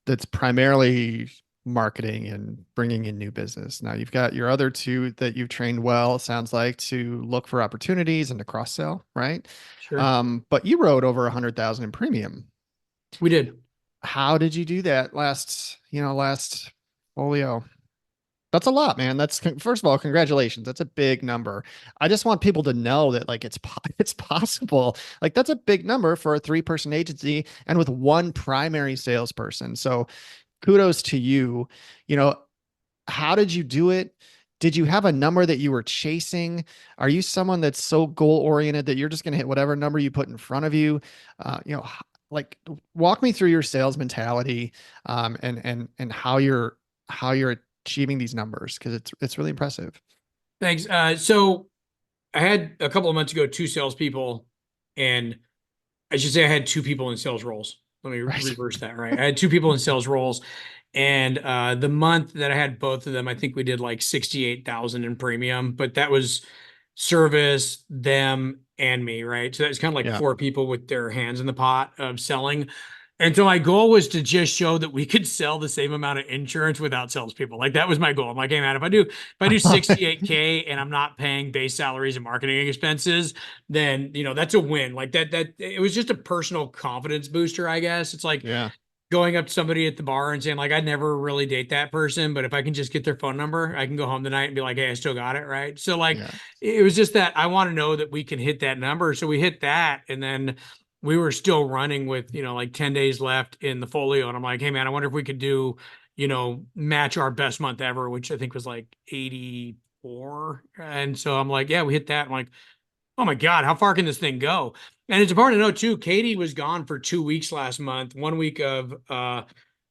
that's primarily marketing and bringing in new business. Now you've got your other two that you've trained well, sounds like, to look for opportunities and to cross sell, right? Sure. But you wrote over 100,000 in premium. We did. How did you do that last folio? That's a lot, man. First of all, congratulations. That's a big number. I just want people to know that like it's possible. Like that's a big number for a three-person agency and with one primary salesperson. So kudos to you. You know, how did you do it? Did you have a number that you were chasing? Are you someone that's so goal oriented that you're just going to hit whatever number you put in front of you? Like walk me through your sales mentality, and how you're achieving these numbers because it's really impressive. Thanks. So I had a couple of months ago two salespeople, and I should say I had two people in sales roles. Let me Right. reverse that, right? I had two people in sales roles, and the month that I had both of them, I think we did like 68,000 in premium, but that was service, them, and me, right? So that's kind of like Yeah. four people with their hands in the pot of selling. And so my goal was to just show that we could sell the same amount of insurance without salespeople. Like that was my goal. I'm like, hey man, if I do 68K and I'm not paying base salaries and marketing expenses, then that's a win. Like that it was just a personal confidence booster, I guess. It's like Yeah. going up to somebody at the bar and saying like I'd never really date that person, but if I can just get their phone number, I can go home tonight and be like, hey, I still got it, right? So like Yeah. it was just that I want to know that we can hit that number. So we hit that, and then we were still running with, like 10 days left in the folio. And I'm like, hey man, I wonder if we could do, match our best month ever, which I think was like 84. And so I'm like, yeah, we hit that. I'm like, oh my God, how far can this thing go? And it's important to know too, Katie was gone for 2 weeks last month, 1 week of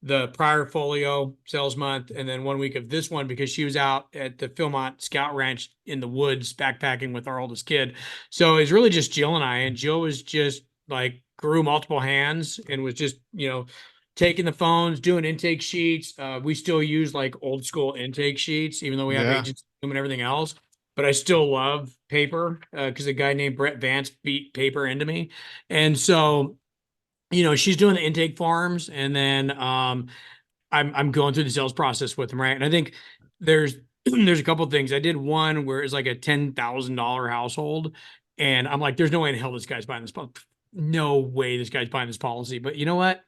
the prior folio sales month, and then 1 week of this one because she was out at the Philmont Scout Ranch in the woods backpacking with our oldest kid. So it's really just Jill and I, and Jill was just like grew multiple hands and was just, taking the phones, doing intake sheets. We still use like old school intake sheets, even though we have Yeah. agents and everything else, but I still love paper because a guy named Brett Vance beat paper into me. And so, she's doing the intake forms, and then I'm going through the sales process with him, right? And I think there's there's a couple of things. I did one where it's like a $10,000 household, and I'm like, there's no way in hell this guy's buying this. No way this guy's buying this policy. But you know what?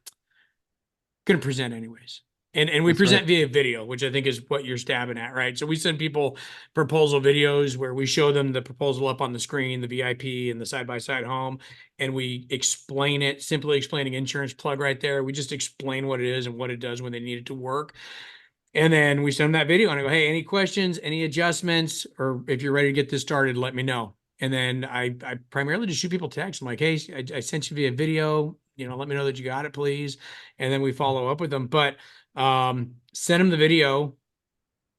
Going to present anyways. And we That's right. present via video, which I think is what you're stabbing at, right? So we send people proposal videos where we show them the proposal up on the screen, the VIP and the side-by-side home, and we explain it, simply explaining insurance plug right there. We just explain what it is and what it does when they need it to work. And then we send them that video and I go, hey, any questions, any adjustments, or if you're ready to get this started, let me know. And then I primarily just shoot people text. I'm like, hey, I sent you via video, let me know that you got it, please. And then we follow up with them. But sent him the video,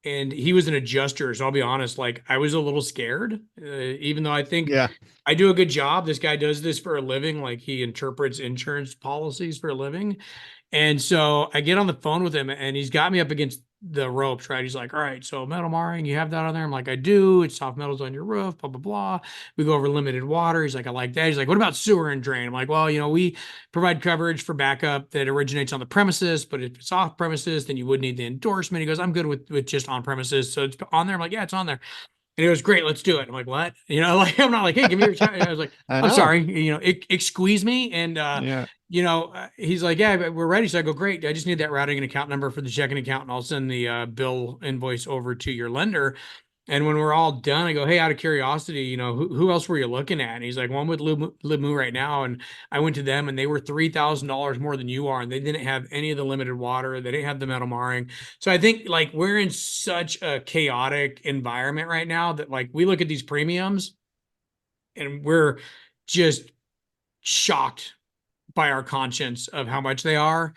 and he was an adjuster. So I'll be honest, like I was a little scared, even though I think Yeah. I do a good job. This guy does this for a living. Like he interprets insurance policies for a living. And so I get on the phone with him and he's got me up against the ropes, right? He's like, all right, so metal marring, you have that on there? I'm like, I do. It's soft metals on your roof, blah, blah, blah. We go over limited water. He's like, I like that. He's like, what about sewer and drain? I'm like, well, we provide coverage for backup that originates on the premises, but if it's off premises, then you would need the endorsement. He goes, I'm good with just on premises. So it's on there. I'm like, yeah, it's on there. And it was great. Let's do it. I'm like, what? Like, I'm not like, hey, give me your time. I was like, I I'm know. sorry. Squeeze me. And, Yeah. he's like, yeah, we're ready. So I go, great. I just need that routing and account number for the checking account. And I'll send the bill invoice over to your lender. And when we're all done, I go, hey, out of curiosity, who else were you looking at? And he's like, well, I'm with Limu right now. And I went to them and they were $3,000 more than you are. And they didn't have any of the limited water. They didn't have the metal marring. So I think like we're in such a chaotic environment right now that like we look at these premiums and we're just shocked by our conscience of how much they are.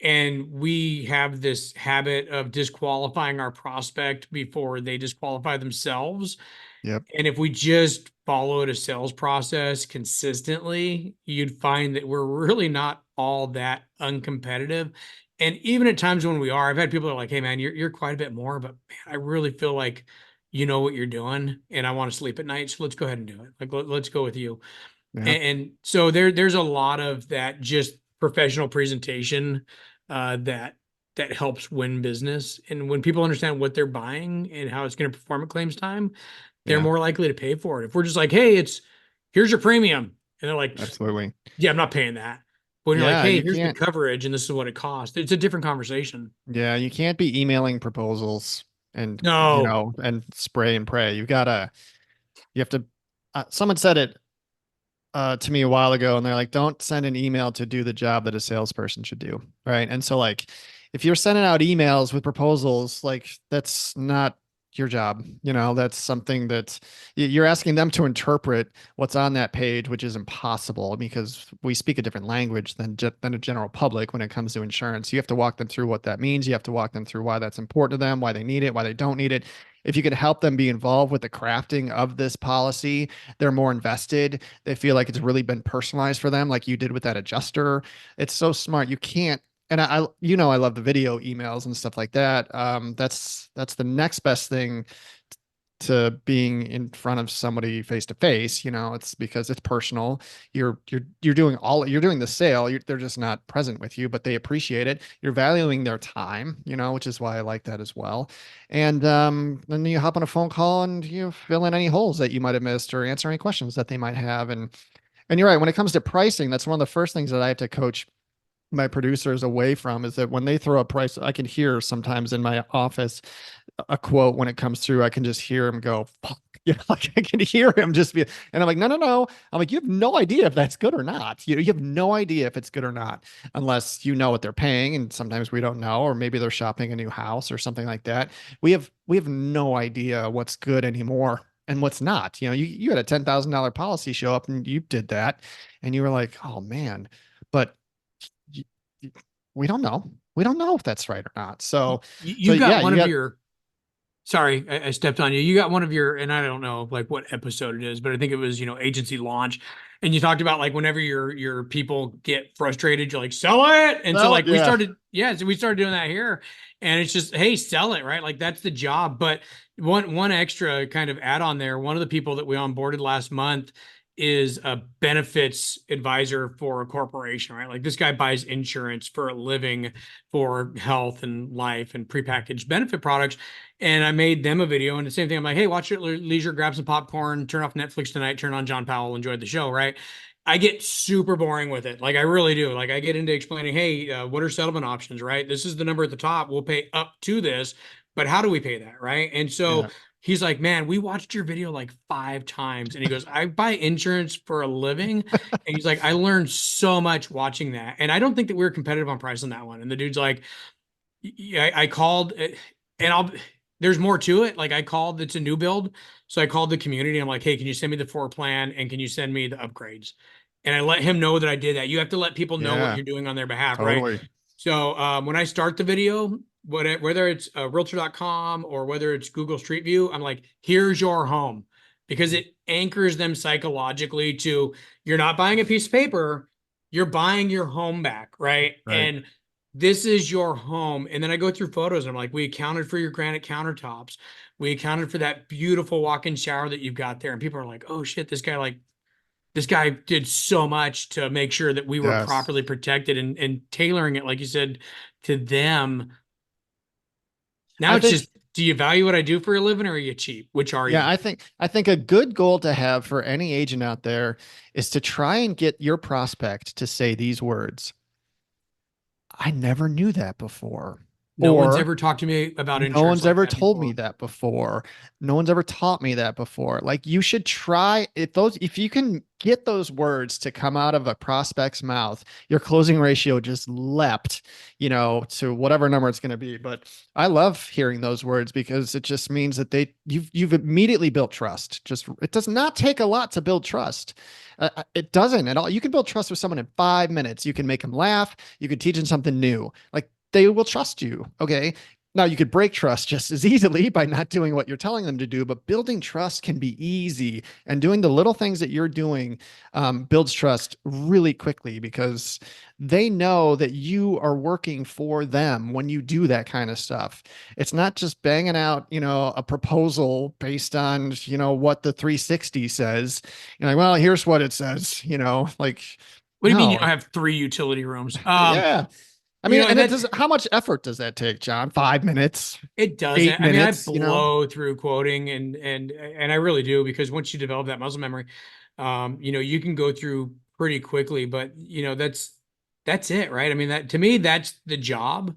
And we have this habit of disqualifying our prospect before they disqualify themselves. Yep. And if we just followed a sales process consistently, you'd find that we're really not all that uncompetitive. And even at times when we are, I've had people that are like, hey man, you're quite a bit more, but man, I really feel like you know what you're doing and I want to sleep at night. So let's go ahead and do it. Like let's go with you. Yeah. And so there's a lot of that just professional presentation that helps win business. And when people understand what they're buying and how it's going to perform at claims time, they're Yeah. more likely to pay for it. If we're just like, hey, here's your premium, and they're like, Absolutely. yeah, I'm not paying that. But when you're like, Yeah. hey, You here's the can't. coverage and this is what it costs, it's a different conversation. Yeah. You can't be emailing proposals and, No. and spray and pray. You have to, someone said it to me a while ago, and they're like, don't send an email to do the job that a salesperson should do. Right. And so, like, if you're sending out emails with proposals, like, that's not your job. That's something that you're asking them to interpret what's on that page, which is impossible because we speak a different language than a general public when it comes to insurance. You have to walk them through what that means. You have to walk them through why that's important to them, why they need it, why they don't need it. If you could help them be involved with the crafting of this policy, they're more invested. They feel like it's really been personalized for them, like you did with that adjuster. It's so smart. You can't, and I love the video emails and stuff like that. That's the next best thing to being in front of somebody face to face. It's because it's personal. You're doing the sale. They're just not present with you, but they appreciate it. You're valuing their time, which is why I like that as well. And then you hop on a phone call and you fill in any holes that you might have missed or answer any questions that they might have. And you're right, when it comes to pricing, that's one of the first things that I have to coach my producers away from is that when they throw a price, I can hear sometimes in my office a quote when it comes through. I can just hear him go, fuck. Like I can hear him just be, and I'm like, no, no, no. I'm like, you have no idea if that's good or not. You have no idea if it's good or not, unless you know what they're paying. And sometimes we don't know, or maybe they're shopping a new house or something like that. We have no idea what's good anymore and what's not. You had a $10,000 policy show up and you did that, and you were like, oh man, but y- we don't know. We don't know if that's right or not. So You got yeah, one you of got your, sorry, I stepped on you. You got one of your, and I don't know like what episode it is, but I think it was, agency launch. And you talked about like whenever your people get frustrated, you're like, sell it. And so well, like we yeah, started, yeah, so we started doing that here. And it's just, hey, sell it, right? Like that's the job. But one extra kind of add on there, one of the people that we onboarded last month is a benefits advisor for a corporation, right? Like this guy buys insurance for a living for health and life and prepackaged benefit products. And I made them a video and the same thing. I'm like, hey, watch it at leisure, grab some popcorn, turn off Netflix tonight, turn on John Powell, enjoy the show, right? I get super boring with it. Like I really do. Like I get into explaining, hey, what are settlement options, right? This is the number at the top. We'll pay up to this, but how do we pay that, right? And so yeah, he's like, man, we watched your video like 5 times. And he goes, I buy insurance for a living. And he's like, I learned so much watching that. And I don't think that we were competitive on price on that one. And the dude's like, yeah, I called and there's more to it. Like I called, it's a new build. So I called the community. I'm like, hey, can you send me the floor plan and can you send me the upgrades? And I let him know that I did that. You have to let people know what yeah, you're doing on their behalf, right? totally. So when I start the video, whether it's realtor.com or whether it's Google Street View, I'm like, here's your home because it anchors them psychologically to you're not buying a piece of paper, you're buying your home back, right? Right. And this is your home. And then I go through photos and I'm like, we accounted for your granite countertops. We accounted for that beautiful walk-in shower that you've got there. And people are like, oh shit, this guy did so much to make sure that we were Yes. properly protected and tailoring it, like you said, to them. Now I it's think just, do you value what I do for a living or are you cheap? Which are Yeah, you? I think a good goal to have for any agent out there is to try and get your prospect to say these words. I never knew that before. No one's Or ever talked to me about no insurance one's like ever that told me before. that before. No one's ever taught me that before. Like you should try if you can get those words to come out of a prospect's mouth, your closing ratio just leapt, to whatever number it's going to be. But I love hearing those words because it just means that you've immediately built trust. Just it does not take a lot to build trust. It doesn't at all. You can build trust with someone in 5 minutes. You can make them laugh. You can teach them something new. Like they will trust you. Okay. Now, you could break trust just as easily by not doing what you're telling them to do, but building trust can be easy. And doing the little things that you're doing builds trust really quickly because they know that you are working for them when you do that kind of stuff. It's not just banging out, a proposal based on, what the 360 says. You're like, well, here's what it says, like, What do you mean you no. don't have 3 utility rooms? Yeah. I mean, and And it that does, how much effort does that take, John? 5 minutes, it eight doesn't. I mean, I minutes, blow through quoting and I really do because once you develop that muscle memory, you can go through pretty quickly, but that's it, right? I mean, that to me, that's the job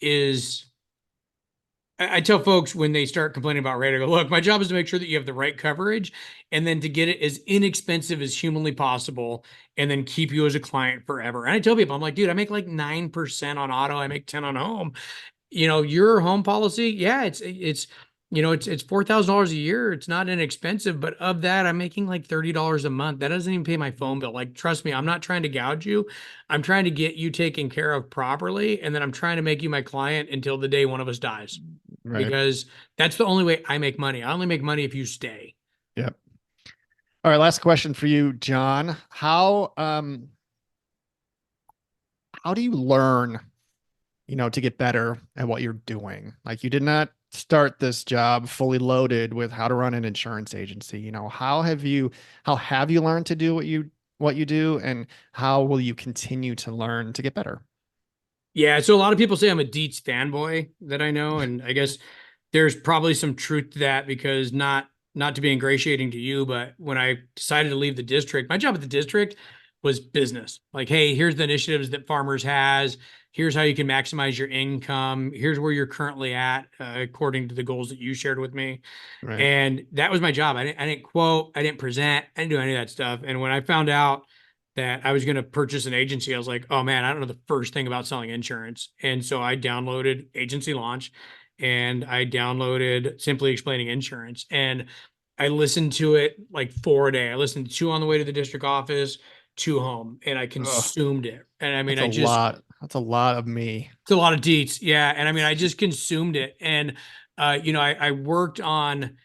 is I tell folks when they start complaining about rate, I go, look, my job is to make sure that you have the right coverage and then to get it as inexpensive as humanly possible and then keep you as a client forever. And I tell people, I'm like, dude, I make like 9% on auto, I make 10 on home. Your home policy, yeah, it's $4,000 a year. It's not inexpensive, but of that, I'm making like $30 a month. That doesn't even pay my phone bill. Like, trust me, I'm not trying to gouge you. I'm trying to get you taken care of properly, and then I'm trying to make you my client until the day one of us dies, right? because that's the only way I make money. I only make money if you stay. Yep. All right. Last question for you, John. How do you learn, to get better at what you're doing? Like you did not start this job fully loaded with how to run an insurance agency. How have you learned to do what you do, and how will you continue to learn to get better? Yeah, so a lot of people say I'm a Dietz fanboy that I know, and I guess there's probably some truth to that because not to be ingratiating to you, but when I decided to leave the district, my job at the district was business. Like, hey, here's the initiatives that Farmers has. Here's how you can maximize your income. Here's where you're currently at, according to the goals that you shared with me. Right. And that was my job. I didn't quote, I didn't present, I didn't do any of that stuff. And when I found out that I was going to purchase an agency, I was like, oh man, I don't know the first thing about selling insurance. And so I downloaded Agency Launch and I downloaded Simply Explaining Insurance. And I listened to it like 4 a day. I listened to two on the way to the district office, two home, and I Ugh, consumed it. And I mean, that's a lot. That's a lot of me. it's a lot of deets. Yeah. And I mean, I just consumed it. And, I worked on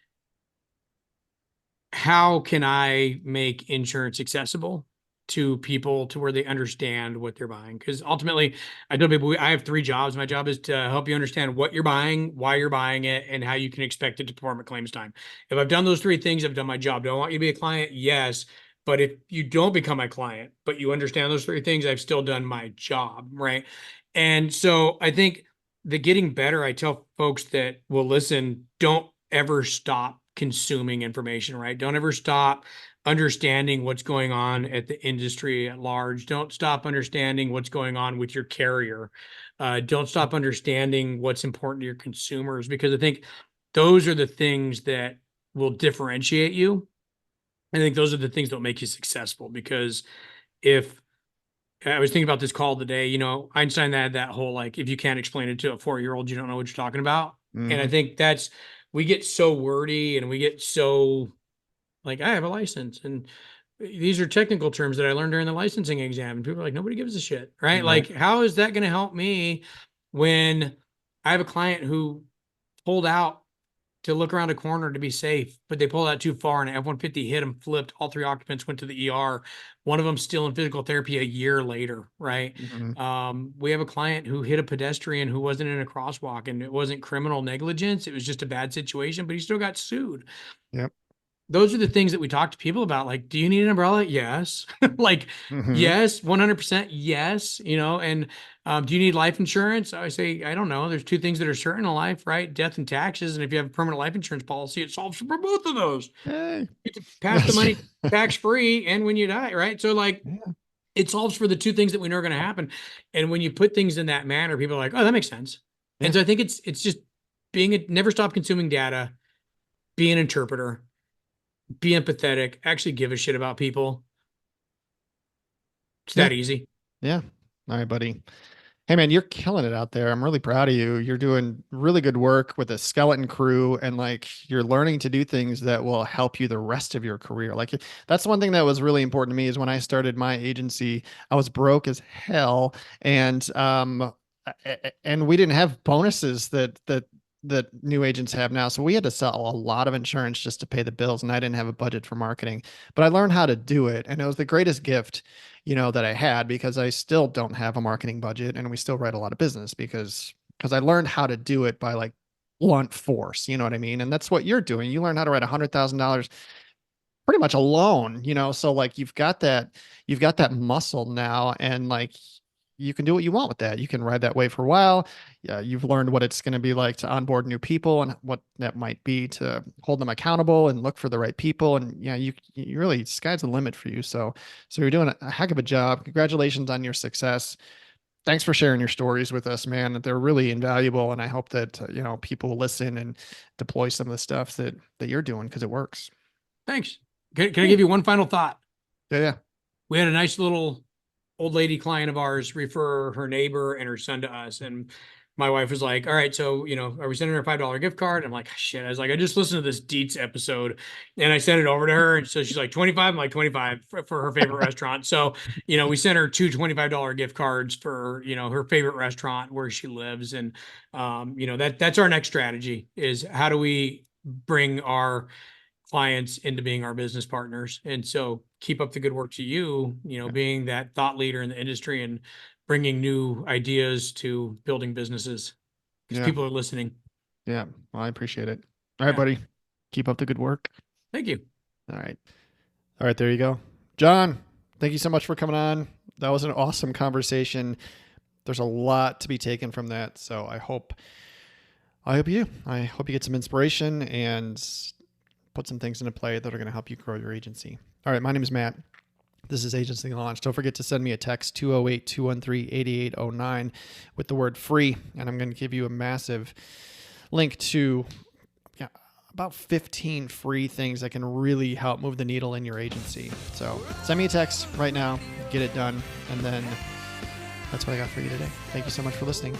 how can I make insurance accessible to people to where they understand what they're buying? Because ultimately, I tell people I have three jobs. My job is to help you understand what you're buying, why you're buying it, and how you can expect it to perform at claims time. If I've done those three things, I've done my job. Do I want you to be a client? Yes. But if you don't become my client, but you understand those three things, I've still done my job. Right. And so I think the getting better, I tell folks that will listen, don't ever stop consuming information, right? Don't ever stop understanding what's going on at the industry at large. Don't stop understanding what's going on with your carrier. Don't stop understanding what's important to your consumers, because I think those are the things that will differentiate you. I think those are the things that will make you successful. Because if I was thinking about this call today, Einstein had that whole, like, if you can't explain it to a 4-year-old, you don't know what you're talking about. And I Hmm. think we get so wordy and we get so like, I have a license and these are technical terms that I learned during the licensing exam. And people are like, nobody gives a shit, right? Right. Like, how is that going to help me when I have a client who pulled out to look around a corner to be safe, but they pulled out too far and F-150 hit them, flipped. All three occupants went to the ER. One of them still in physical therapy a year later, right? Hmm. We have a client who hit a pedestrian who wasn't in a crosswalk, and it wasn't criminal negligence. It was just a bad situation, but he still got sued. Yep. Those are the things that we talk to people about. Like, do you need an umbrella? Yes. Like, Hmm. yes, 100%. Yes. And do you need life insurance? I say, I don't know. There's two things that are certain in life, right? Death and taxes. And if you have a permanent life insurance policy, it solves for both of those. Hey. You get to pass the money tax free and when you die, right? So, like, Yeah. it solves for the two things that we know are going to happen. And when you put things in that manner, people are like, oh, that makes sense. And Yeah. so I think it's just never stop consuming data, be an interpreter, be empathetic, actually give a shit about people. It's Yeah. that easy. Yeah. All right, buddy. Hey man, you're killing it out there. I'm really proud of you. You're doing really good work with a skeleton crew and like you're learning to do things that will help you the rest of your career. Like that's one thing that was really important to me is when I started my agency, I was broke as hell and we didn't have bonuses that new agents have now. So we had to sell a lot of insurance just to pay the bills and I didn't have a budget for marketing. But I learned how to do it and it was the greatest gift that I had because I still don't have a marketing budget and we still write a lot of business because I learned how to do it by like blunt force, you know what I mean? And that's what you're doing. You learn how to write $100,000 pretty much alone, so like you've got that muscle now and like you can do what you want with that. You can ride that wave for a while. Yeah, you've learned what it's going to be like to onboard new people and what that might be to hold them accountable and look for the right people. And yeah, you really sky's the limit for you. So you're doing a heck of a job. Congratulations on your success. Thanks for sharing your stories with us, man. They're really invaluable, and I hope that people will listen and deploy some of the stuff that you're doing because it works. Thanks. Can I Yeah, give you one final thought? yeah, yeah. We had a nice little old lady client of ours refer her neighbor and her son to us. And my wife was like, all right, so, are we sending her a $5 gift card? I'm like, shit. I was like, I just listened to this Deets episode and I sent it over to her. And so she's like, 25. I'm like, 25 for her favorite restaurant. So, we sent her two $25 gift cards for, her favorite restaurant where she lives. And, that's our next strategy is how do we bring our clients into being our business partners. And so keep up the good work to you, Yeah, being that thought leader in the industry and bringing new ideas to building businesses because yeah, people are listening. yeah. Well, I appreciate it. All right, Yeah. buddy. Keep up the good work. Thank you. All right. All right, there you go. John, thank you so much for coming on. That was an awesome conversation. There's a lot to be taken from that. So I hope you get some inspiration and put some things into play that are going to help you grow your agency. All right, my name is Matt. This is Agency Launch. Don't forget to send me a text, 208-213-8809 with the word free. And I'm going to give you a massive link to about 15 free things that can really help move the needle in your agency. So send me a text right now, get it done. And then that's what I got for you today. Thank you so much for listening.